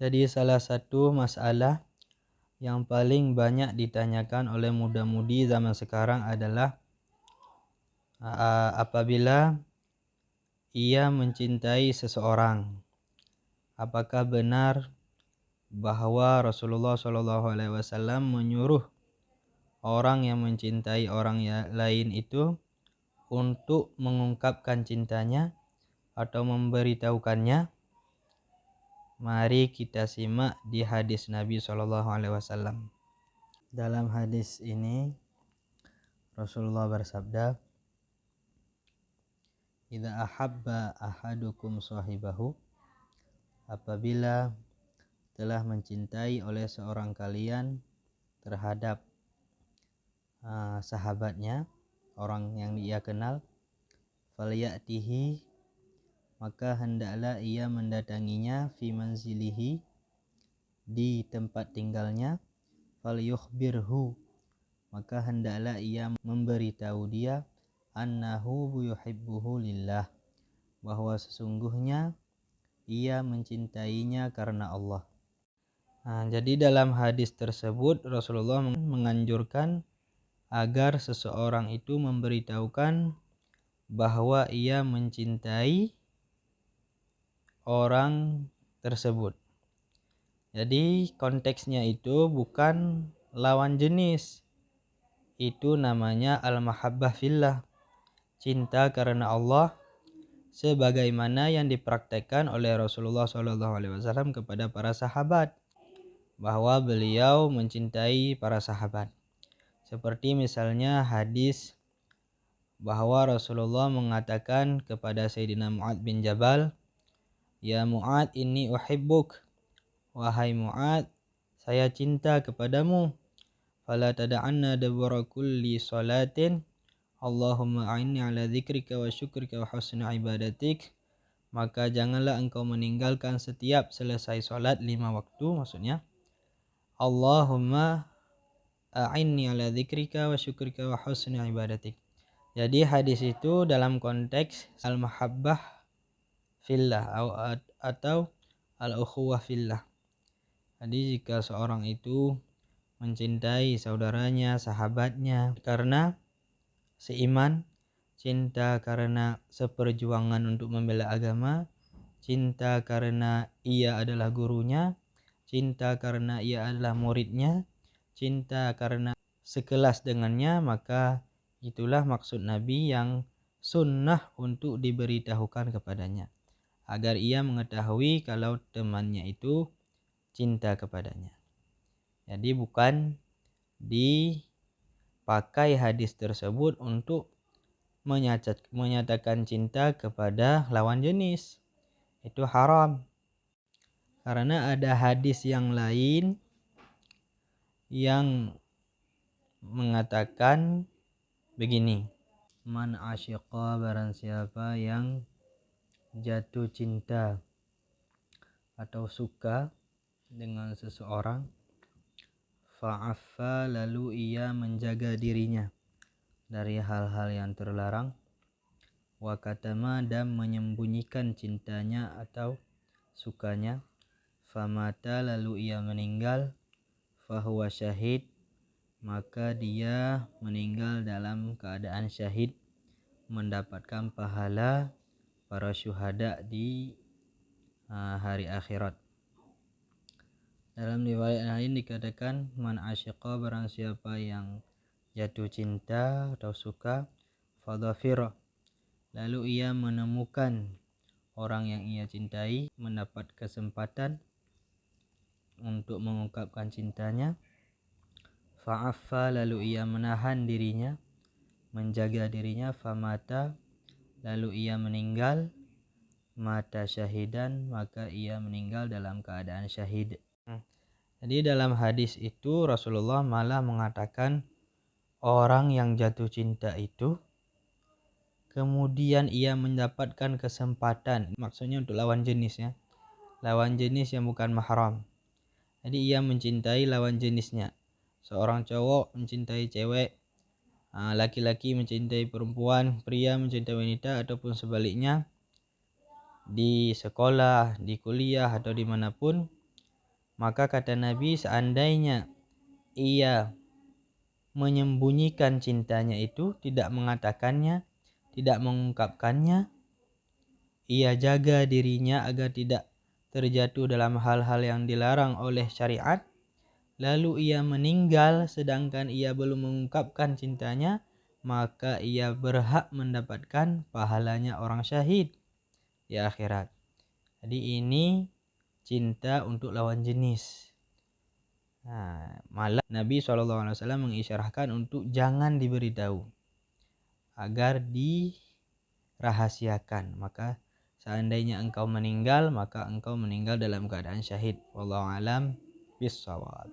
Jadi salah satu masalah yang paling banyak ditanyakan oleh muda-mudi zaman sekarang adalah apabila ia mencintai seseorang, apakah benar bahwa Rasulullah SAW menyuruh orang yang mencintai orang lain itu untuk mengungkapkan cintanya atau memberitahukannya? Mari kita simak di hadis Nabi SAW. Dalam hadis ini Rasulullah bersabda, "Idza ahabba ahadukum sahibahu," apabila telah mencintai oleh seorang kalian terhadap sahabatnya, orang yang ia kenal, falyatihi, maka hendaklah ia mendatanginya, fi manzilihi, di tempat tinggalnya, falyukhbirhu, maka hendaklah ia memberitahu dia, annahu yuhibbuhu lillah, bahwa sesungguhnya ia mencintainya karena Allah. Jadi dalam hadis tersebut Rasulullah menganjurkan agar seseorang itu memberitahukan bahwa ia mencintai orang tersebut. Jadi konteksnya itu bukan lawan jenis. Itu namanya al-mahabbah fillah, cinta karena Allah, sebagaimana yang dipraktekkan oleh Rasulullah SAW kepada para sahabat, bahwa beliau mencintai para sahabat. Seperti misalnya hadis bahwa Rasulullah mengatakan kepada Sayyidina Mu'adz bin Jabal, "Ya Mu'adz, inni uhibbuk." Wahai Mu'adz, saya cinta kepadamu. Fala tada'anna dabura kulli salatin, Allahumma a'inni ala dzikrika wa syukrika wa husni ibadatik. Maka janganlah engkau meninggalkan setiap selesai salat 5 waktu, maksudnya Allahumma a'inni ala dzikrika wa syukrika wa husni ibadatik. Jadi hadis itu dalam konteks al-mahabbah fillah atau al-ukhuwah fillah. Jadi jika seorang itu mencintai saudaranya, sahabatnya karena seiman, cinta karena seperjuangan untuk membela agama, cinta karena ia adalah gurunya, cinta karena ia adalah muridnya, cinta karena sekelas dengannya, maka itulah maksud Nabi yang sunnah untuk diberitahukan kepadanya, agar ia mengetahui kalau temannya itu cinta kepadanya. Jadi bukan dipakai hadis tersebut untuk menyatakan cinta kepada lawan jenis. Itu haram. Karena ada hadis yang lain yang mengatakan begini, man asyiqa, barang siapa yang jatuh cinta atau suka dengan seseorang, fa'affa, lalu ia menjaga dirinya dari hal-hal yang terlarang, wa katama, dan menyembunyikan cintanya atau sukanya, famata, lalu ia meninggal, fahuwa syahid, maka dia meninggal dalam keadaan syahid, mendapatkan pahala para syuhada di hari akhirat. Dalam riwayat lain dikatakan, man asyiqa, barang siapa yang jatuh cinta atau suka, fadhafira, lalu ia menemukan orang yang ia cintai, mendapat kesempatan untuk mengungkapkan cintanya, fa'affa, lalu ia menahan dirinya, menjaga dirinya, famata, lalu ia meninggal, mata syahidan, maka ia meninggal dalam keadaan syahid. Jadi dalam hadis itu Rasulullah malah mengatakan orang yang jatuh cinta itu kemudian ia mendapatkan kesempatan, maksudnya untuk lawan jenisnya, lawan jenis yang bukan mahram. Jadi ia mencintai lawan jenisnya. Seorang cowok mencintai cewek, laki-laki mencintai perempuan, pria mencintai wanita, ataupun sebaliknya, di sekolah, di kuliah, atau dimanapun, Maka kata Nabi, seandainya ia menyembunyikan cintanya itu, tidak mengatakannya, tidak mengungkapkannya, ia jaga dirinya agar tidak terjatuh dalam hal-hal yang dilarang oleh syariat, lalu ia meninggal sedangkan ia belum mengungkapkan cintanya, maka ia berhak mendapatkan pahalanya orang syahid di akhirat. Jadi ini cinta untuk lawan jenis. Nah, malah Nabi SAW mengisyarahkan untuk jangan diberitahu agar dirahasiakan. Maka seandainya engkau meninggal, maka engkau meninggal dalam keadaan syahid. Wallahu alam bissawab.